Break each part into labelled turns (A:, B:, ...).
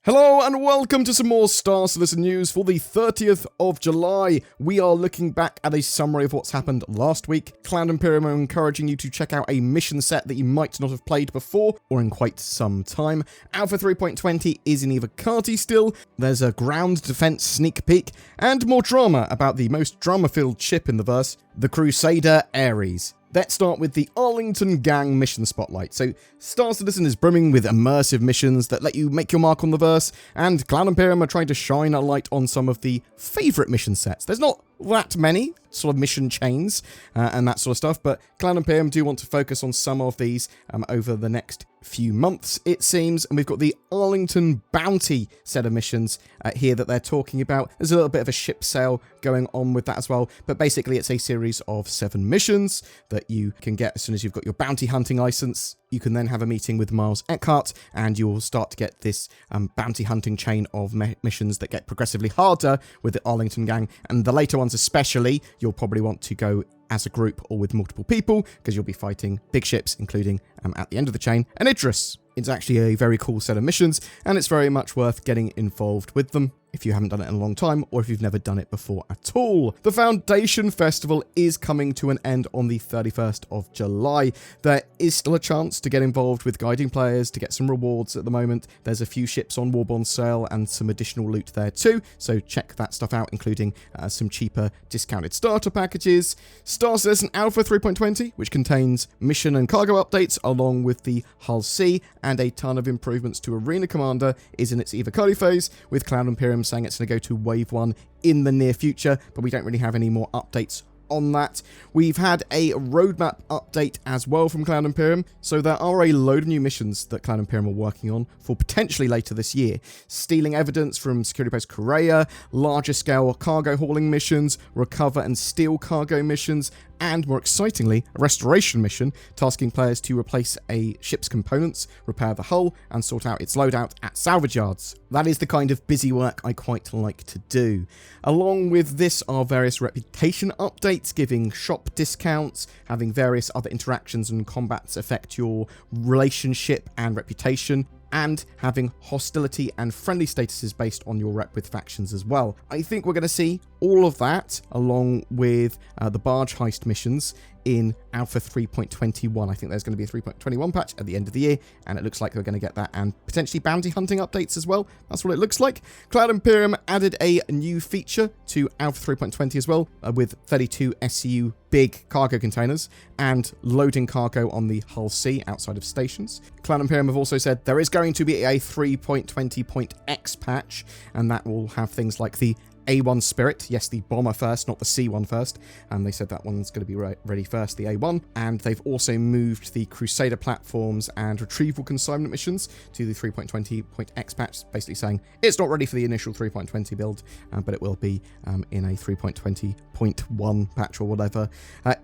A: Hello and welcome to some more Star Citizen news for the 30th of July. We are looking back at a summary of what's happened last week. Cloud Imperium are encouraging you to check out a mission set that you might not have played before or in quite some time. Alpha 3.20 is in EVOCATI still. There's a ground defense sneak peek and more drama about the most drama-filled ship in the verse, the Crusader Ares. Let's start with the Arlington Gang mission spotlight. So, Star Citizen is brimming with immersive missions that let you make your mark on the verse, and Cloud Imperium are trying to shine a light on some of the favourite mission sets. There's not that many sort of mission chains and that sort of stuff, but Cloud Imperium do want to focus on some of these over the next few months, it seems. And we've got the Arlington Bounty set of missions here that they're talking about. There's a little bit of a ship sale going on with that as well, but basically it's a series of 7 missions that you can get as soon as you've got your bounty hunting license. You can then have a meeting with Miles Eckhart, and you'll start to get this bounty hunting chain of missions that get progressively harder with the Arlington Gang. And the later ones especially, you'll probably want to go as a group or with multiple people, because you'll be fighting big ships, including, at the end of the chain, an Idris. It's actually a very cool set of missions, and it's very much worth getting involved with them if you haven't done it in a long time, or if you've never done it before at all. The Foundation Festival is coming to an end on the 31st of July. There is still a chance to get involved with guiding players to get some rewards at the moment. There's a few ships on Warbond sale and some additional loot there too, so check that stuff out, including some cheaper discounted starter packages. Star Citizen Alpha 3.20, which contains mission and cargo updates along with the Hull C and a ton of improvements to Arena Commander, is in its EVOCATI phase, with Cloud Imperium saying it's going to go to Wave 1 in the near future, but we don't really have any more updates on that. We've had a roadmap update as well from Cloud Imperium, so there are a load of new missions that Cloud Imperium are working on for potentially later this year. Stealing evidence from Security Post Korea, larger scale cargo hauling missions, recover and steal cargo missions, and more excitingly, a restoration mission tasking players to replace a ship's components, repair the hull, and sort out its loadout at salvage yards. That is the kind of busy work I quite like to do. Along with this are various reputation updates, giving shop discounts, having various other interactions and combats affect your relationship and reputation, and having hostility and friendly statuses based on your rep with factions as well. I think we're going to see all of that along with the barge heist missions in Alpha 3.21. I think there's going to be a 3.21 patch at the end of the year, and it looks like we're going to get that, and potentially bounty hunting updates as well. That's what it looks like. Cloud Imperium added a new feature to Alpha 3.20 as well, with 32 SCU big cargo containers and loading cargo on the Hull C outside of stations. Cloud Imperium have also said there is going to be a 3.20.x patch, and that will have things like the A1 Spirit, yes, the bomber first, not the C1 first, and they said that one's going to be ready first, the A1, and they've also moved the Crusader platforms and retrieval consignment missions to the 3.20.x patch, basically saying it's not ready for the initial 3.20 build, but it will be in a 3.20.1 patch or whatever.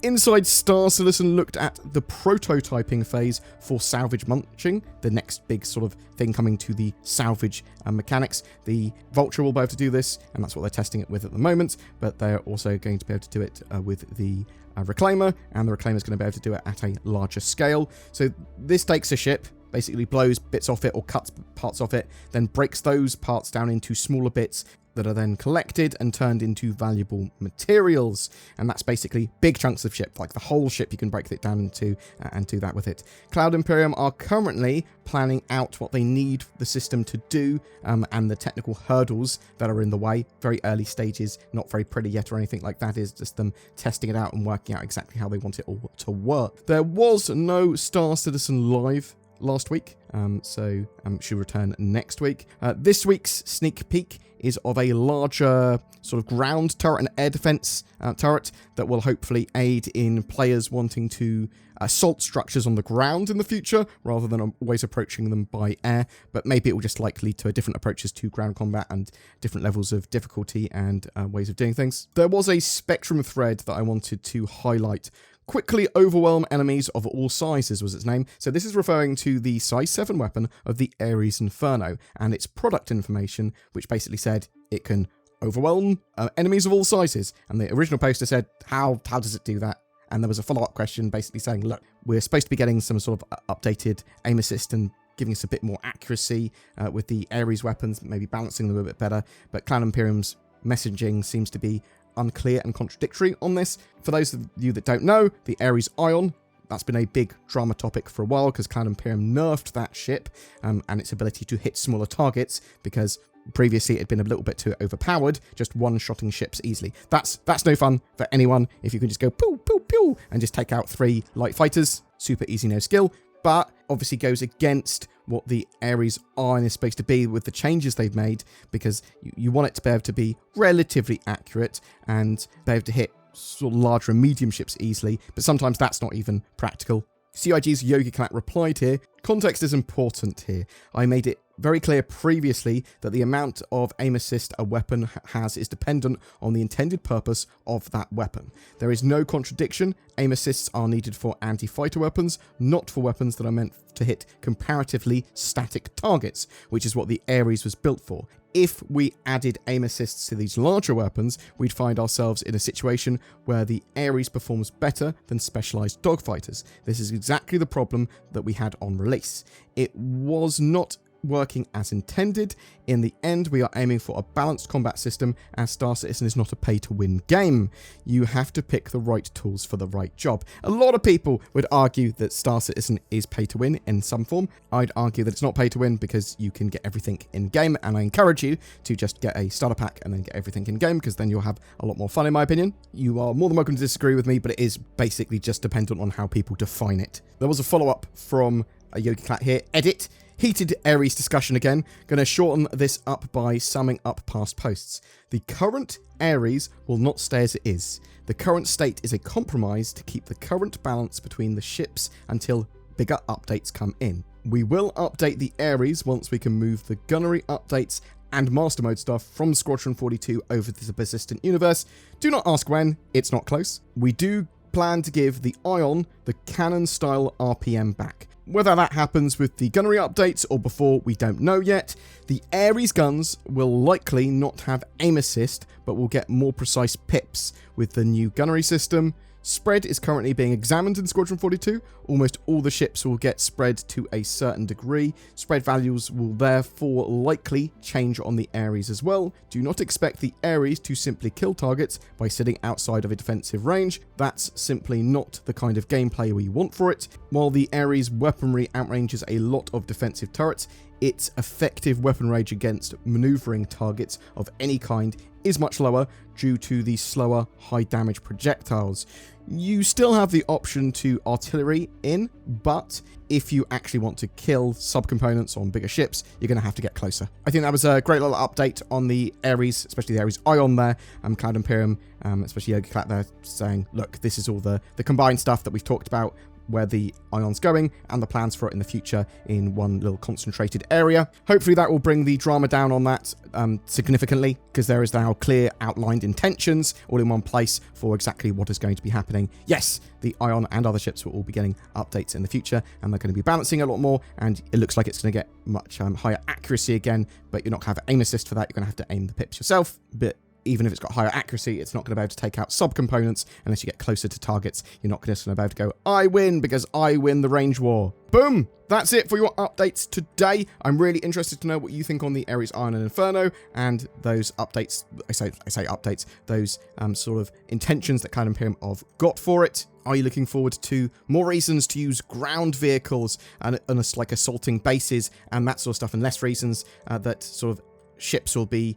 A: Inside Star Citizen looked at the prototyping phase for salvage munching, the next big sort of thing coming to the salvage mechanics. The Vulture will be able to do this, and that's what they're testing it with at the moment, but they're also going to be able to do it with the Reclaimer, and the Reclaimer is going to be able to do it at a larger scale. So this takes a ship, basically blows bits off it or cuts parts off it, then breaks those parts down into smaller bits that are then collected and turned into valuable materials. And that's basically big chunks of ship, like the whole ship you can break it down into and do that with it. Cloud Imperium are currently planning out what they need the system to do and the technical hurdles that are in the way. Very early stages, not very pretty yet or anything like that. Is just them testing it out and working out exactly how they want it all to work. There was no Star Citizen Live last week, so should return next week. This week's sneak peek is of a larger sort of ground turret and air defense turret that will hopefully aid in players wanting to assault structures on the ground in the future, rather than always approaching them by air, but maybe it will just like lead to different approaches to ground combat and different levels of difficulty and ways of doing things. There was a Spectrum thread that I wanted to highlight. Quickly overwhelm enemies of all sizes was its name. So this is referring to the size 7 weapon of the Ares Inferno and its product information, which basically said it can overwhelm enemies of all sizes. And the original poster said, how does it do that? And there was a follow-up question basically saying, look, we're supposed to be getting some sort of updated aim assist and giving us a bit more accuracy with the Ares weapons, maybe balancing them a bit better. But Cloud Imperium's messaging seems to be unclear and contradictory on this. For those of you that don't know, the Ares Ion, that's been a big drama topic for a while because Cloud Imperium nerfed that ship and its ability to hit smaller targets because previously it had been a little bit too overpowered, just one-shotting ships easily. That's no fun for anyone if you can just go pew, pew, pew, and just take out 3 light fighters. Super easy, no skill, but obviously goes against what the Ares Iron is supposed to be with the changes they've made, because you want it to be able to be relatively accurate and be able to hit sort of larger and medium ships easily, but sometimes that's not even practical. CIG's YogiClat replied here, context is important here. I made it very clear previously that the amount of aim assist a weapon has is dependent on the intended purpose of that weapon. There is no contradiction. Aim assists are needed for anti-fighter weapons, not for weapons that are meant to hit comparatively static targets, which is what the Ares was built for. If we added aim assists to these larger weapons, we'd find ourselves in a situation where the Ares performs better than specialized dogfighters. This is exactly the problem that we had on release. It was not working as intended. In the end, we are aiming for a balanced combat system, as Star Citizen is not a pay-to-win game. You have to pick the right tools for the right job. A lot of people would argue that Star Citizen is pay-to-win in some form. I'd argue that it's not pay-to-win because you can get everything in-game, and I encourage you to just get a starter pack and then get everything in-game, because then you'll have a lot more fun, in my opinion. You are more than welcome to disagree with me, but it is basically just dependent on how people define it. There was a follow-up from a YogiClat here. Edit. Heated Ares discussion again. Going to shorten this up by summing up past posts. The current Ares will not stay as it is. The current state is a compromise to keep the current balance between the ships until bigger updates come in. We will update the Ares once we can move the gunnery updates and master mode stuff from Squadron 42 over to the persistent universe. Do not ask when, it's not close. We do plan to give the Ion the cannon style RPM back. Whether that happens with the gunnery updates or before, we don't know yet. The Ares guns will likely not have aim assist, but will get more precise pips with the new gunnery system. Spread is currently being examined in Squadron 42. Almost all the ships will get spread to a certain degree. Spread values will therefore likely change on the Ares as well. Do not expect the Ares to simply kill targets by sitting outside of a defensive range. That's simply not the kind of gameplay we want for it. While the Ares weaponry outranges a lot of defensive turrets, its effective weapon range against maneuvering targets of any kind is much lower due to the slower, high damage projectiles. You still have the option to artillery in, but if you actually want to kill subcomponents on bigger ships, you're going to have to get closer. I think that was a great little update on the Ares, especially the Ares Ion there, Cloud Imperium, especially YogiClat there, saying, look, this is all the combined stuff that we've talked about, where the Ion's going and the plans for it in the future in one little concentrated area. Hopefully that will bring the drama down on that significantly, because there is now clear outlined intentions all in one place for exactly what is going to be happening. Yes, the Ion and other ships will all be getting updates in the future, and they're going to be balancing a lot more, and it looks like it's going to get much higher accuracy again, but you're not going to have aim assist for that. You're going to have to aim the pips yourself, but even if it's got higher accuracy, it's not going to be able to take out subcomponents unless you get closer to targets. You're not going to be able to go, I win because I win the range war. Boom! That's it for your updates today. I'm really interested to know what you think on the Ares Iron and Inferno and those updates. I say updates, those sort of intentions that Cloud Imperium have got for it. Are you looking forward to more reasons to use ground vehicles and like assaulting bases and that sort of stuff, and less reasons that sort of ships will be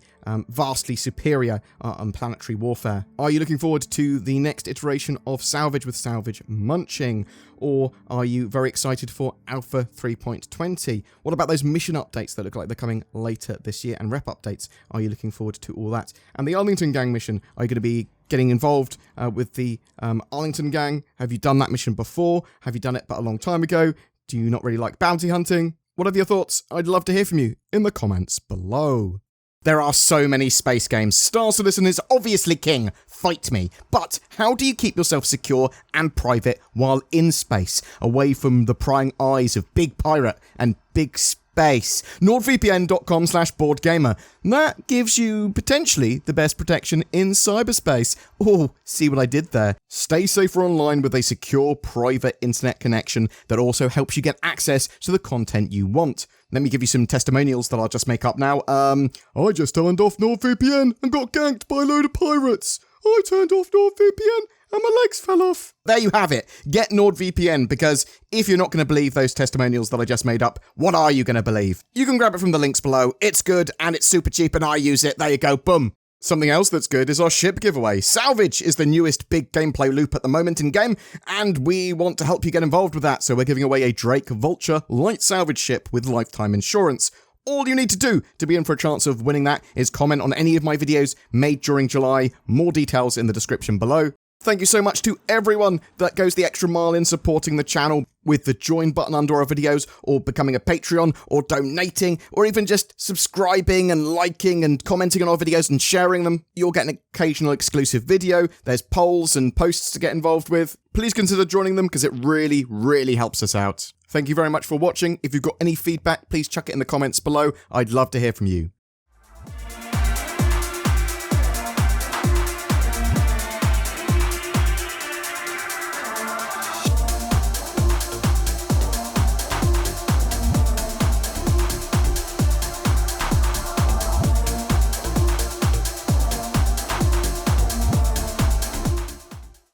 A: vastly superior on planetary warfare? Are you looking forward to the next iteration of Salvage with Salvage Munching? Or are you very excited for Alpha 3.20? What about those mission updates that look like they're coming later this year, and rep updates? Are you looking forward to all that? And the Arlington Gang mission, are you going to be getting involved with the Arlington Gang? Have you done that mission before? Have you done it but a long time ago? Do you not really like bounty hunting? What are your thoughts? I'd love to hear from you in the comments below. There are so many space games. Star Citizen is obviously king. Fight me. But how do you keep yourself secure and private while in space, away from the prying eyes of Big Pirate and Big NordVPN.com/BoredGamer. That gives you potentially the best protection in cyberspace. Oh, see what I did there? Stay safer online with a secure private internet connection that also helps you get access to the content you want. Let me give you some testimonials that I'll just make up now. I just turned off NordVPN and got ganked by a load of pirates. I turned off NordVPN and my legs fell off. There you have it. Get NordVPN, because if you're not going to believe those testimonials that I just made up, what are you going to believe? You can grab it from the links below. It's good and it's super cheap and I use it. There you go. Boom. Something else that's good is our ship giveaway. Salvage is the newest big gameplay loop at the moment in game, and we want to help you get involved with that, so we're giving away a Drake Vulture light salvage ship with lifetime insurance. All you need to do to be in for a chance of winning that is comment on any of my videos made during July. More details in the description below. Thank you so much to everyone that goes the extra mile in supporting the channel with the join button under our videos, or becoming a Patreon, or donating, or even just subscribing and liking and commenting on our videos and sharing them. You'll get an occasional exclusive video. There's polls and posts to get involved with. Please consider joining them, because it really, really helps us out. Thank you very much for watching. If you've got any feedback, please chuck it in the comments below. I'd love to hear from you.